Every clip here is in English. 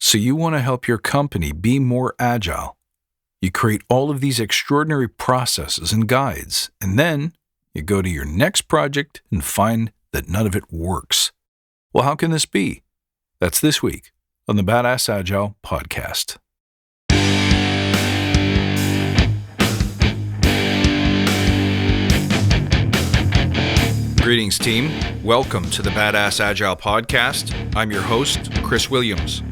So you want to help your company be more agile. You create all of these extraordinary processes and guides, and then you go to your next project and find that none of it works. Well, how can this be? That's this week on the Badass Agile podcast. Greetings, team. Welcome to the Badass Agile podcast. I'm your host, Chris Williams.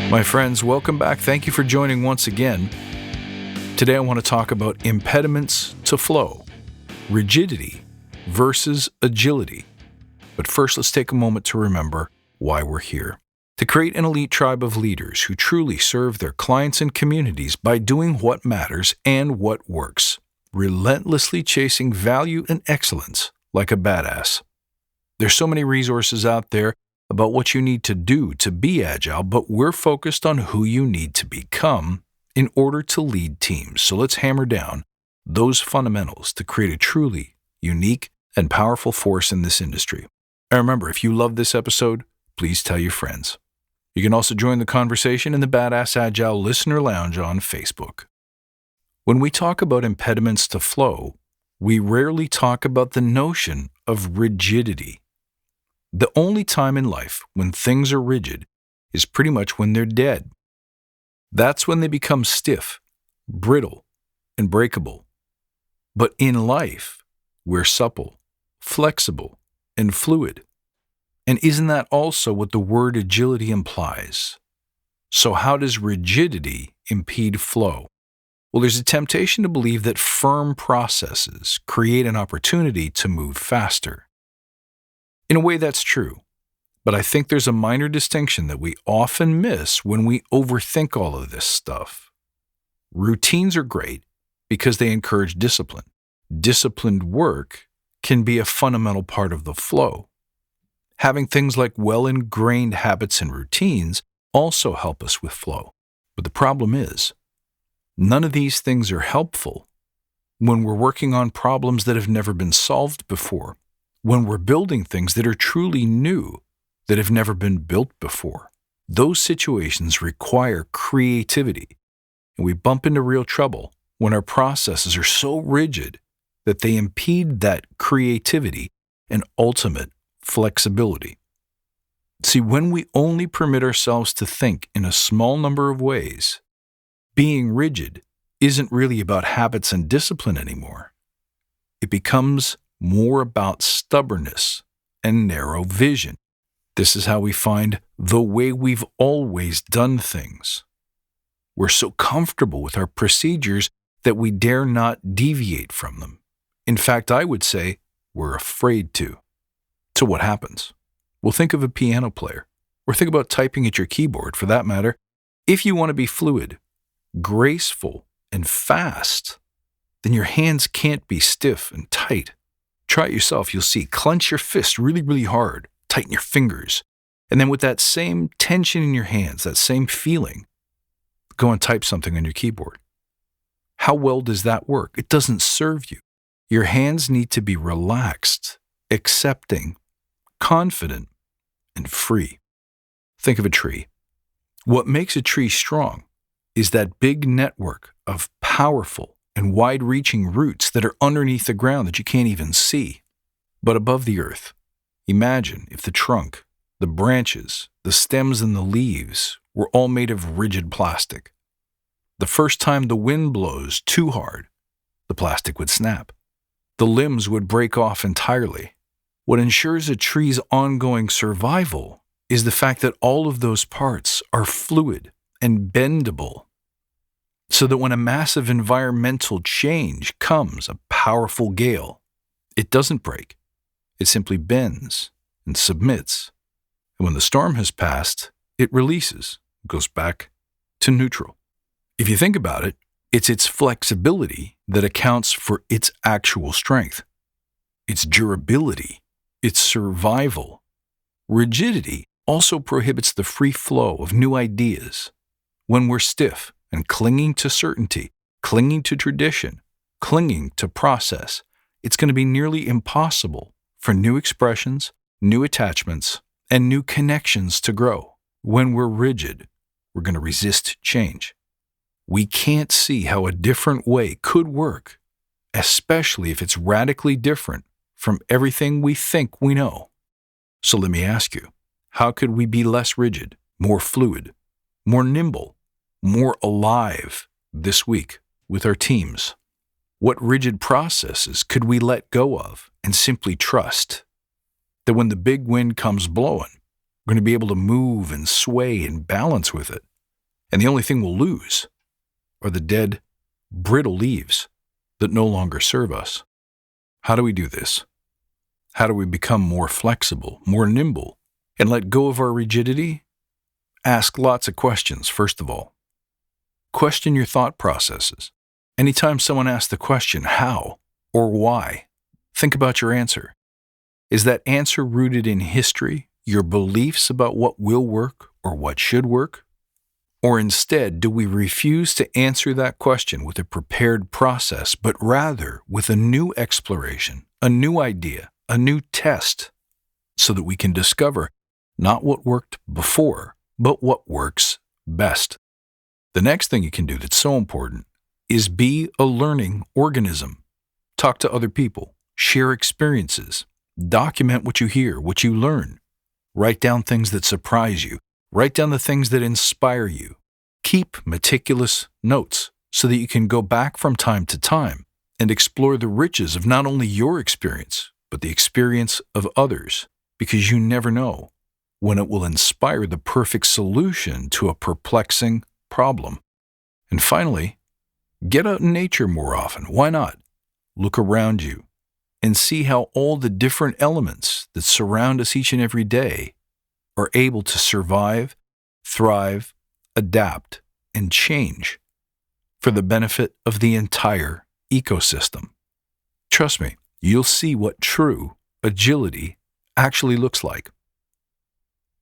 My friends, welcome back. Thank you for joining once again. Today I want to talk about impediments to flow, rigidity versus agility. But first, let's take a moment to remember why we're here. To create an elite tribe of leaders who truly serve their clients and communities by doing what matters and what works, relentlessly chasing value and excellence like a badass. There's so many resources out there about what you need to do to be agile, but we're focused on who you need to become in order to lead teams. So let's hammer down those fundamentals to create a truly unique and powerful force in this industry. And remember, if you love this episode, please tell your friends. You can also join the conversation in the Badass Agile Listener Lounge on Facebook. When we talk about impediments to flow, we rarely talk about the notion of rigidity. The only time in life when things are rigid is pretty much when they're dead. That's when they become stiff, brittle, and breakable. But in life, we're supple, flexible, and fluid. And isn't that also what the word agility implies? So how does rigidity impede flow? Well, there's a temptation to believe that firm processes create an opportunity to move faster. In a way, that's true. But I think there's a minor distinction that we often miss when we overthink all of this stuff. Routines are great because they encourage discipline. Disciplined work can be a fundamental part of the flow. Having things like well-ingrained habits and routines also help us with flow. But the problem is, none of these things are helpful when we're working on problems that have never been solved before, when we're building things that are truly new, that have never been built before. Those situations require creativity, and we bump into real trouble when our processes are so rigid that they impede that creativity and ultimate flexibility. See, when we only permit ourselves to think in a small number of ways, being rigid isn't really about habits and discipline anymore. It becomes more about stubbornness and narrow vision. This is how we find the way we've always done things. We're so comfortable with our procedures that we dare not deviate from them. In fact, I would say we're afraid to. So what happens? Well, think of a piano player, or think about typing at your keyboard for that matter. If you want to be fluid, graceful, and fast, then your hands can't be stiff and tight. Try it yourself, you'll see. Clench your fist really, really hard. Tighten your fingers. And then with that same tension in your hands, that same feeling, go and type something on your keyboard. How well does that work? It doesn't serve you. Your hands need to be relaxed, accepting, confident, and free. Think of a tree. What makes a tree strong is that big network of powerful and wide-reaching roots that are underneath the ground that you can't even see. But above the earth, imagine if the trunk, the branches, the stems, and the leaves were all made of rigid plastic. The first time the wind blows too hard, the plastic would snap. The limbs would break off entirely. What ensures a tree's ongoing survival is the fact that all of those parts are fluid and bendable, so that when a massive environmental change comes, a powerful gale, it doesn't break. It simply bends and submits. And when the storm has passed, it releases, goes back to neutral. If you think about it, it's its flexibility that accounts for its actual strength, its durability, its survival. Rigidity also prohibits the free flow of new ideas. When we're stiff and clinging to certainty, clinging to tradition, clinging to process, it's going to be nearly impossible for new expressions, new attachments, and new connections to grow. When we're rigid, we're going to resist change. We can't see how a different way could work, especially if it's radically different from everything we think we know. So let me ask you, how could we be less rigid, more fluid, more nimble, more alive this week with our teams? What rigid processes could we let go of and simply trust that when the big wind comes blowing, we're going to be able to move and sway and balance with it? And the only thing we'll lose are the dead, brittle leaves that no longer serve us. How do we do this? How do we become more flexible, more nimble, and let go of our rigidity? Ask lots of questions, first of all. Question your thought processes. Anytime someone asks the question, how or why, think about your answer. Is that answer rooted in history, your beliefs about what will work or what should work? Or instead, do we refuse to answer that question with a prepared process, but rather with a new exploration, a new idea, a new test, so that we can discover not what worked before, but what works best? The next thing you can do that's so important is be a learning organism. Talk to other people, share experiences, document what you hear, what you learn. Write down things that surprise you. Write down the things that inspire you. Keep meticulous notes so that you can go back from time to time and explore the riches of not only your experience, but the experience of others, because you never know when it will inspire the perfect solution to a perplexing problem. And finally, get out in nature more often. Why not? Look around you and see how all the different elements that surround us each and every day are able to survive, thrive, adapt, and change for the benefit of the entire ecosystem. Trust me, you'll see what true agility actually looks like.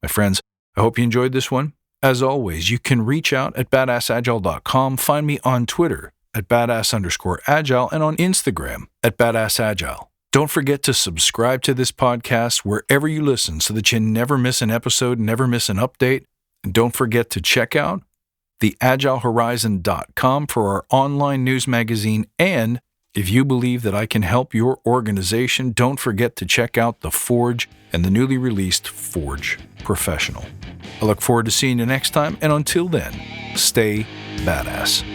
My friends, I hope you enjoyed this one. As always, you can reach out at badassagile.com, find me on Twitter at badass_agile, and on Instagram at badassagile. Don't forget to subscribe to this podcast wherever you listen so that you never miss an episode, never miss an update. And don't forget to check out theagilehorizon.com for our online news magazine. And if you believe that I can help your organization, don't forget to check out The Forge and the newly released Forge Professional. I look forward to seeing you next time, and until then, stay badass.